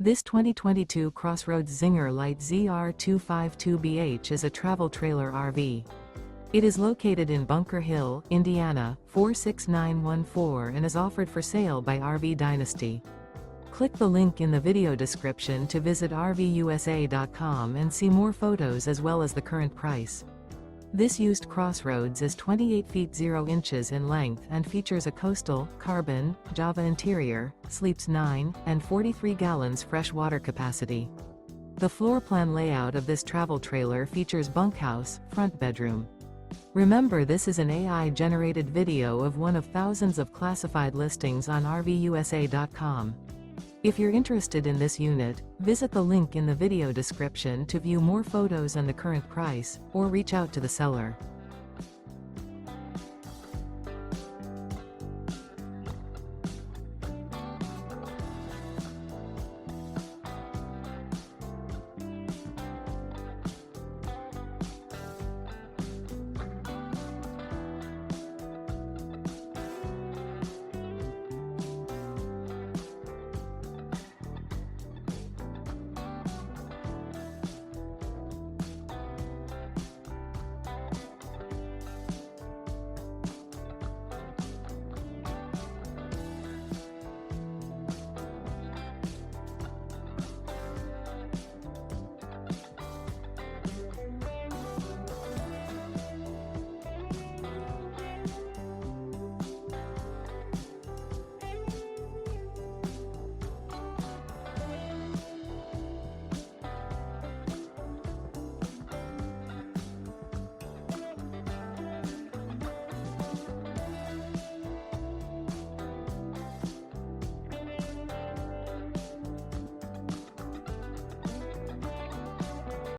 This 2022 CrossRoads Zinger Lite ZR252BH is a travel trailer RV. It is located in Bunker Hill, Indiana, 46914 and is offered for sale by RV Dynasty. Click the link in the video description to visit RVUSA.com and see more photos as well as the current price. This used CrossRoads is 28 feet 0 inches in length and features a coastal, Karbon, Java interior, sleeps 9, and 43 gallons fresh water capacity. The floor plan layout of this travel trailer features bunkhouse, front bedroom. Remember, this is an AI-generated video of one of thousands of classified listings on RVUSA.com. If you're interested in this unit, visit the link in the video description to view more photos and the current price, or reach out to the seller.